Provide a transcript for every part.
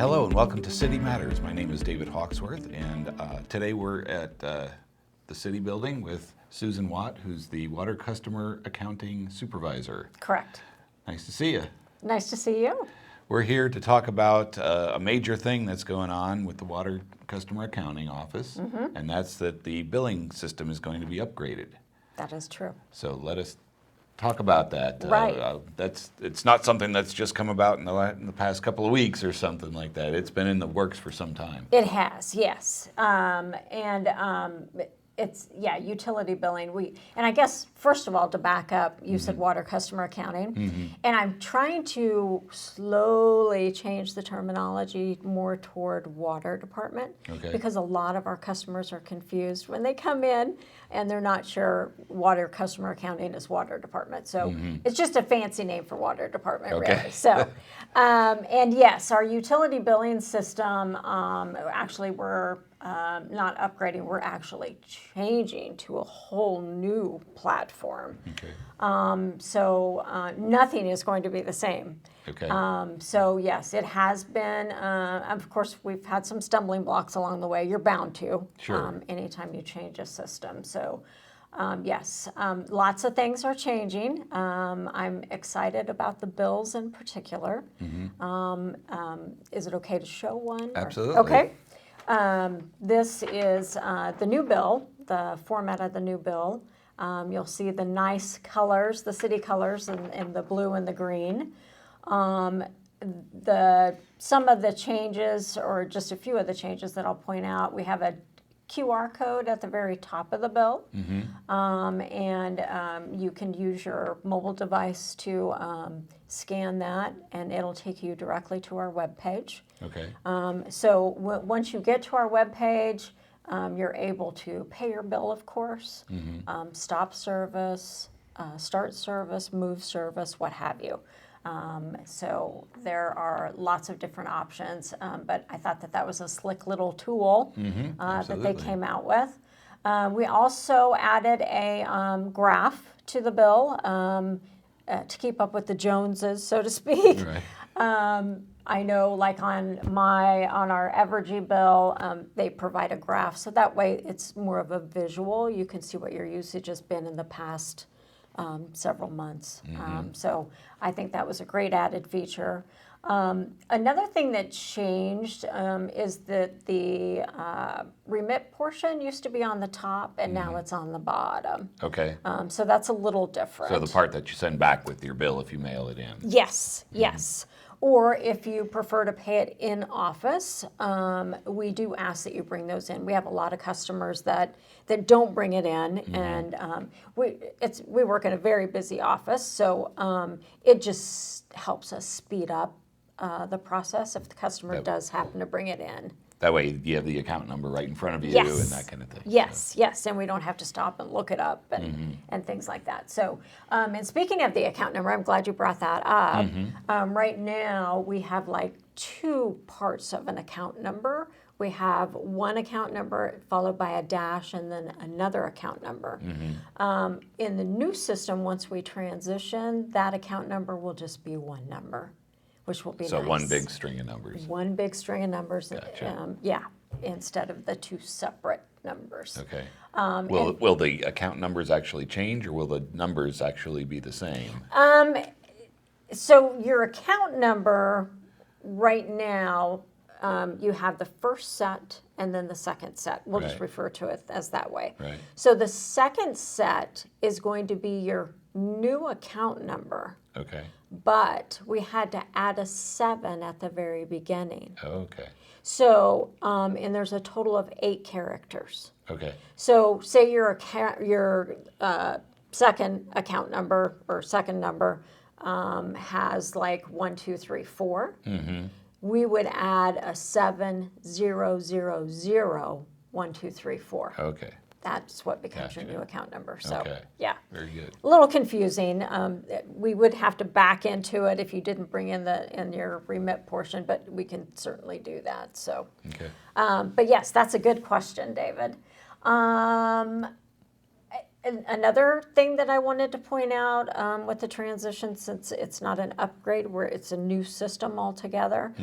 Hello and welcome to City Matters. My name is David Hawksworth, and today we're at the City Building with Susan Watt, who's the Water Customer Accounting Supervisor. Correct. Nice to see you. Nice to see you. We're here to talk about a major thing that's going on with the Water Customer Accounting Office, and that's that the billing system is going to be upgraded. That is true. So let us talk about that. Right. It's not something that's just come about in the past couple of weeks or something like that. It's been in the works for some time. It has, yes. It's, utility billing. And I guess, first of all, to back up, you said water customer accounting. And I'm trying to slowly change the terminology more toward water department. Okay. Because a lot of our customers are confused when they come in and they're not sure water customer accounting is water department. So it's just a fancy name for water department, Okay. really. So, and yes, our utility billing system, actually we're not upgrading, we're actually changing to a whole new platform. Okay. So nothing is going to be the same. Okay. So yes, it has been, of course, we've had some stumbling blocks along the way. You're bound to, Sure. Anytime you change a system. So yes, lots of things are changing. I'm excited about the bills in particular. Is it okay to show one? Absolutely. Okay. This is the new bill, the format of the new bill. You'll see the nice colors, the city colors in the blue and the green. Some of the changes, or just a few of the changes that I'll point out, we have a QR code at the very top of the bill. You can use your mobile device to scan that, and it'll take you directly to our webpage. Okay. So once you get to our webpage, you're able to pay your bill, of course, stop service, start service, move service, what have you. So there are lots of different options, but I thought that was a slick little tool that they came out with. We also added a graph to the bill to keep up with the Joneses, so to speak. Right. I know, like on our Evergy bill, they provide a graph, so that way it's more of a visual. You can see what your usage has been in the past several months. So I think that was a great added feature. Another thing that changed is that the remit portion used to be on the top, and now it's on the bottom. Okay. So that's a little different. So the part that you send back with your bill if you mail it in. Yes, yes. Or if you prefer to pay it in office, we do ask that you bring those in. We have a lot of customers that don't bring it in, and we work in a very busy office, so it just helps us speed up the process if the customer does happen to bring it in. That way you have the account number right in front of you Yes. and that kind of thing. Yes, yes, and we don't have to stop and look it up and things like that. So, and speaking of the account number, I'm glad you brought that up. Right now, we have like two parts of an account number. We have one account number followed by a dash and then another account number. In the new system, once we transition, that account number will just be one number, which will be So nice. one big string of numbers. One big string of numbers. Gotcha. Instead of the two separate numbers. Okay. Will the account numbers actually change, or will the numbers actually be the same? So your account number right now, you have the first set and then the second set. We'll just Right. refer to it as that way. Right. So the second set is going to be your new account number, Okay. but we had to add a 7 at the very beginning. Okay. So, and there's a total of 8 characters. Okay. So say your second account number or second number has like 1, 2, 3, 4. We would add a 7, 0, 0, 0, 1, 2, 3, 4. Okay. That's what becomes your Gotcha. new account number. So Okay. yeah, Very good. a little confusing. We would have to back into it if you didn't bring in your remit portion, but we can certainly do that. So, Okay. but yes, that's a good question, David. And another thing that I wanted to point out with the transition, since it's not an upgrade, where it's a new system altogether,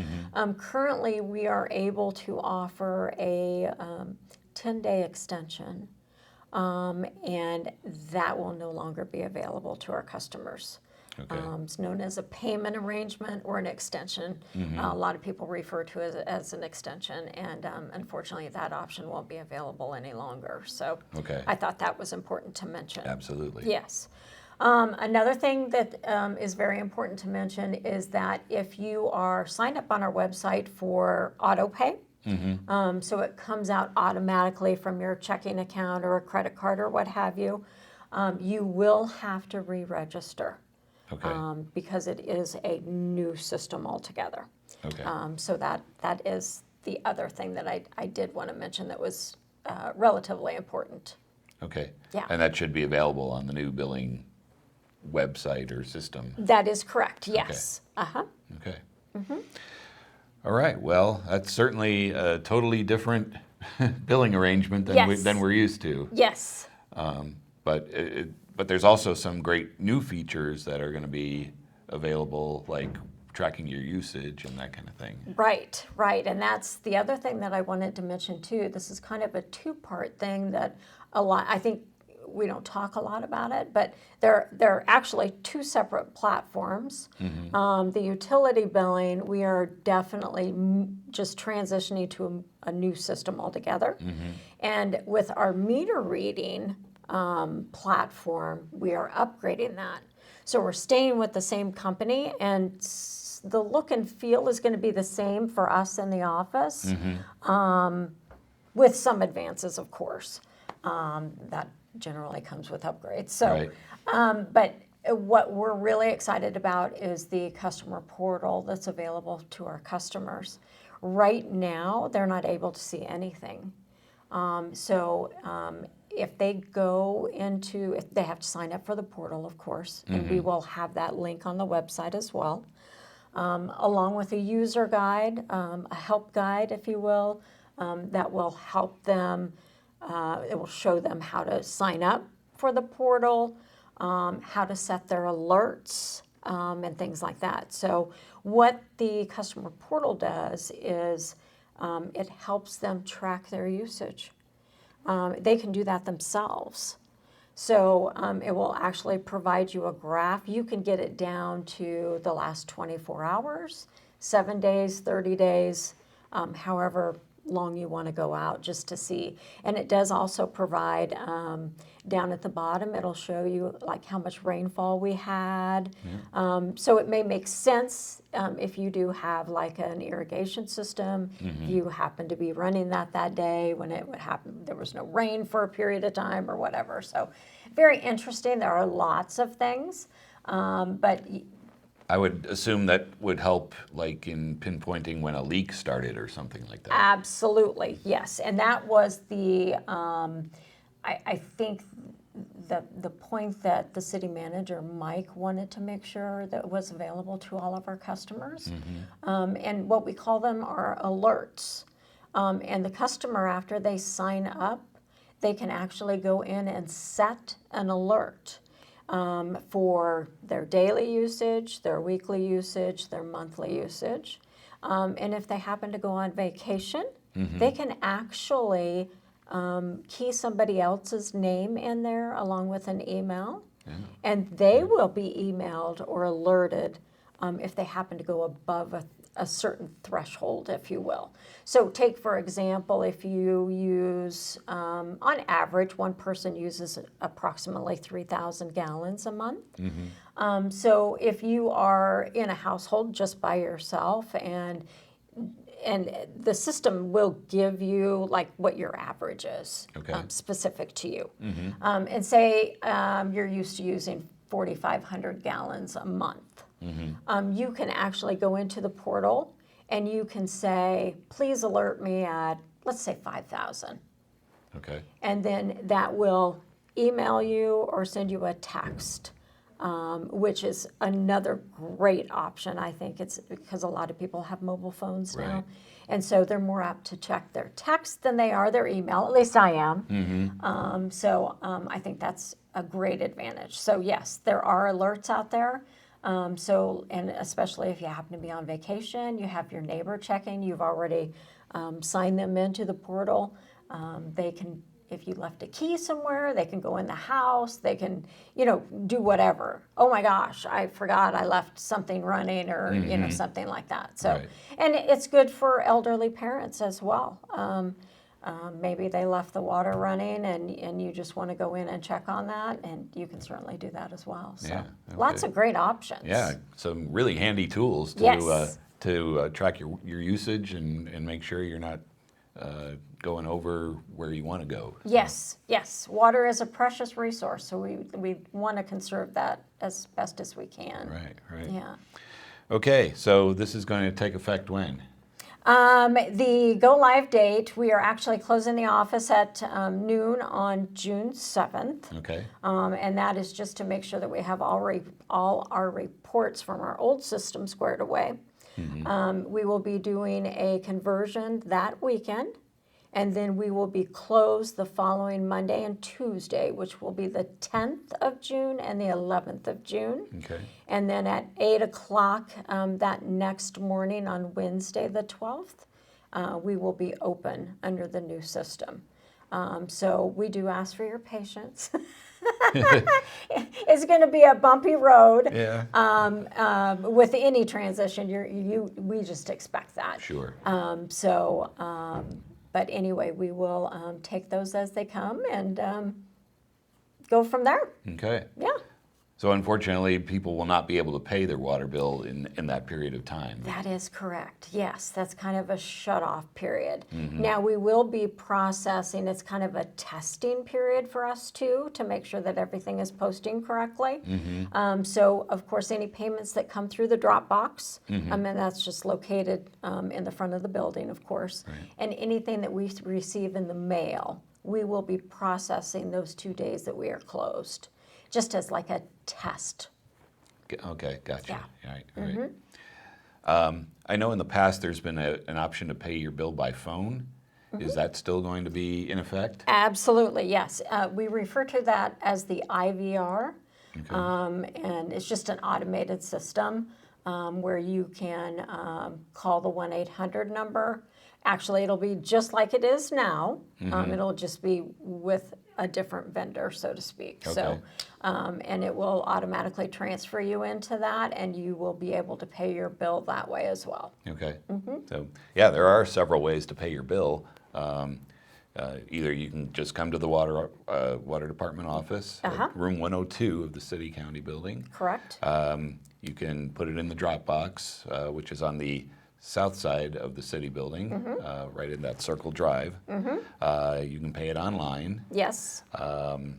currently we are able to offer a 10-day extension, and that will no longer be available to our customers. Okay. It's known as a payment arrangement or an extension. A lot of people refer to it as an extension, and unfortunately that option won't be available any longer. So Okay. I thought that was important to mention. Absolutely. Yes. Another thing that is very important to mention is that if you are signed up on our website for auto pay, so it comes out automatically from your checking account or a credit card or what have you, you will have to re-register. Okay. Because it is a new system altogether. Okay. So that is the other thing that I did want to mention that was relatively important. Okay. Yeah. And that should be available on the new billing website or system. That is correct, yes. Uh-huh. Okay. All right. Well, that's certainly a totally different billing arrangement than Yes. than we're used to. Yes. But there's also some great new features that are going to be available, like tracking your usage and that kind of thing. Right, right. And that's the other thing that I wanted to mention too. This is kind of a two-part thing that I think we don't talk a lot about it, but they're actually two separate platforms. The utility billing, we are definitely just transitioning to a new system altogether. And with our meter reading platform, we are upgrading that. So we're staying with the same company, and the look and feel is going to be the same for us in the office, with some advances, of course. That generally comes with upgrades. So, Right. but what we're really excited about is the customer portal that's available to our customers. Right now, they're not able to see anything. If they go into, if they have to sign up for the portal, of course, and we will have that link on the website as well, along with a user guide, a help guide, if you will, that will help them. It will show them how to sign up for the portal, how to set their alerts, and things like that. So what the customer portal does is it helps them track their usage. They can do that themselves. So it will actually provide you a graph. You can get it down to the last 24 hours, 7 days, 30 days, however long you want to go out just to see. And it does also provide, down at the bottom, it'll show you like how much rainfall we had. So it may make sense if you do have like an irrigation system, if you happen to be running that day when it would happen, there was no rain for a period of time or whatever. So very interesting. There are lots of things, but I would assume that would help, like in pinpointing when a leak started or something like that. absolutely, yes. And that was the, I think the point that the city manager, Mike, wanted to make sure that was available to all of our customers. And what we call them are alerts. And the customer, after they sign up, they can actually go in and set an alert for their daily usage, their weekly usage, their monthly usage. And if they happen to go on vacation, they can actually key somebody else's name in there along with an email, and they will be emailed or alerted if they happen to go above a certain threshold, if you will. So take, for example, if you use, on average, one person uses approximately 3,000 gallons a month. So if you are in a household just by yourself, and the system will give you like what your average is, specific to you. And say you're used to using 4,500 gallons a month. You can actually go into the portal and you can say, please alert me at, let's say 5,000. Okay. And then that will email you or send you a text which is another great option. I think it's because a lot of people have mobile phones now. Right. And so they're more apt to check their text than they are their email. At least I am. I think that's a great advantage. So yes, there are alerts out there. And especially if you happen to be on vacation, you have your neighbor checking, you've already signed them into the portal. They can, if you left a key somewhere, they can go in the house, they can, do whatever. Oh my gosh, I forgot I left something running or, something like that. So, Right. and it's good for elderly parents as well. Maybe they left the water running and you just want to go in and check on that, and you can certainly do that as well. So Yeah, lots okay. of great options. Yeah, some really handy tools to Yes. track your usage and make sure you're not going over where you want to go. Yes, yes. Water is a precious resource, so we want to conserve that as best as we can. Right. Yeah. Okay, so this is going to take effect when? The go live date, we are actually closing the office at noon on June 7th. Okay. And that is just to make sure that we have all our reports from our old system squared away. We will be doing a conversion that weekend, and then we will be closed the following Monday and Tuesday, which will be the 10th of June and the 11th of June. Okay. And then at 8 o'clock that next morning on Wednesday the 12th, we will be open under the new system. So we do ask for your patience. It's going to be a bumpy road. Yeah. With any transition, we just expect that. Sure. But anyway, we will take those as they come and go from there. Okay. Yeah. So unfortunately, people will not be able to pay their water bill in that period of time. That is correct. Yes, that's kind of a shut-off period. Now, we will be processing, it's kind of a testing period for us too, to make sure that everything is posting correctly. So, of course, any payments that come through the drop box, and that's just located in the front of the building, of course, and anything that we receive in the mail, we will be processing those 2 days that we are closed, just as like a test. Okay, gotcha. Yeah. Right. I know in the past there's been an option to pay your bill by phone. Is that still going to be in effect? Absolutely, yes. We refer to that as the IVR, Okay. and it's just an automated system where you can call the 1-800 number. Actually, it'll be just like it is now. It'll just be with a different vendor, so to speak. Okay. So, and it will automatically transfer you into that, and you will be able to pay your bill that way as well. Okay. So, yeah, there are several ways to pay your bill. Either you can just come to the water department office, at room 102 of the city county building. Correct. You can put it in the drop box, which is on the south side of the city building, right in that circle drive. You can pay it online. Yes. Trying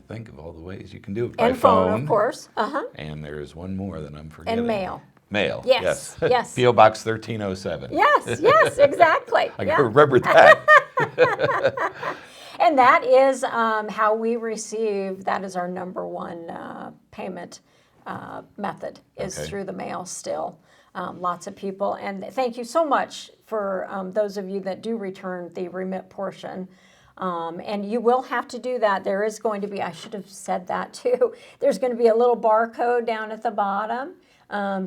to think of all the ways you can do it by And phone, of course. And there's one more that I'm forgetting. And mail. Mail. Yes, yes. P.O. Box 1307. Yes, exactly. I can remember that. And that is how we receive, that is our number one payment method, is Okay. through the mail still. Lots of people, and thank you so much for those of you that do return the remit portion. And you will have to do that. There is going to be, I should have said that too, there's going to be a little barcode down at the bottom.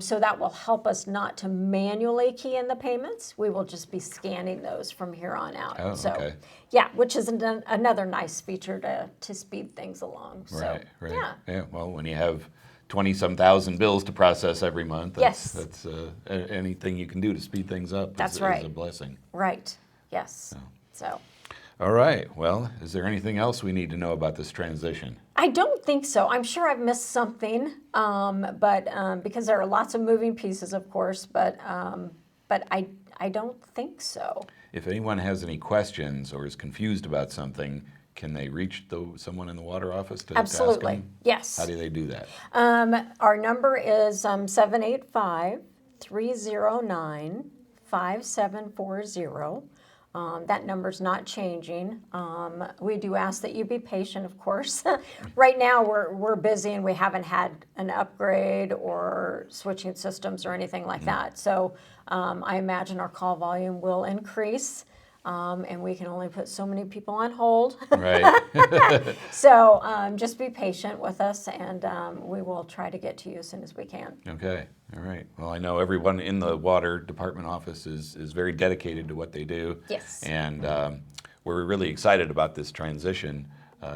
So that will help us not to manually key in the payments. We will just be scanning those from here on out. Oh, so, okay. yeah, which is another nice feature to speed things along. Right, so, right. Yeah. Well, when you have 20-some thousand bills to process every month, Yes. that's anything you can do to speed things up That's is right. a blessing. Right. Yes. So. All right. Well, is there anything else we need to know about this transition? I don't think so. I'm sure I've missed something, but because there are lots of moving pieces, of course. But I don't think so. If anyone has any questions or is confused about something, can they reach someone in the water office to ask Absolutely. them? Yes. How do they do that? Our number is 785-309-5740. That number's not changing. We do ask that you be patient, of course. Right now, we're busy and we haven't had an upgrade or switching systems or anything like that. So I imagine our call volume will increase. And we can only put so many people on hold. Right. So just be patient with us, and we will try to get to you as soon as we can. Okay. All right. Well, I know everyone in the water department office is very dedicated to what they do. Yes. And we're really excited about this transition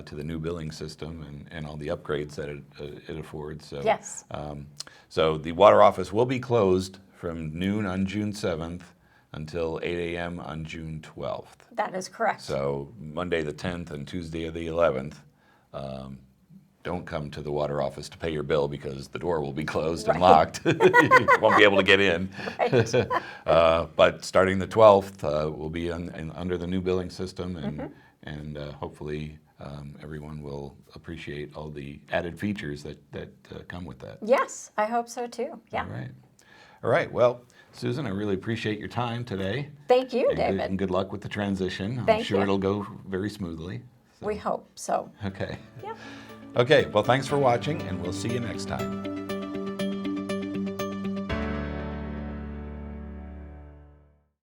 to the new billing system and all the upgrades that it affords. So, Yes. So the water office will be closed from noon on June 7th until 8 a.m. on June 12th. That is correct. So Monday the 10th and Tuesday the 11th, don't come to the water office to pay your bill because the door will be closed and locked. You won't be able to get in. Right. But starting the 12th, we'll be under the new billing system, and hopefully everyone will appreciate all the added features that come with that. Yes, I hope so too. Yeah. All right. All right. Well, Susan, I really appreciate your time today. Thank you, And David. good luck with the transition. I'm Thank sure you. it'll go very smoothly. So, We hope so. okay. Yeah. Okay, well, thanks for watching, and we'll see you next time.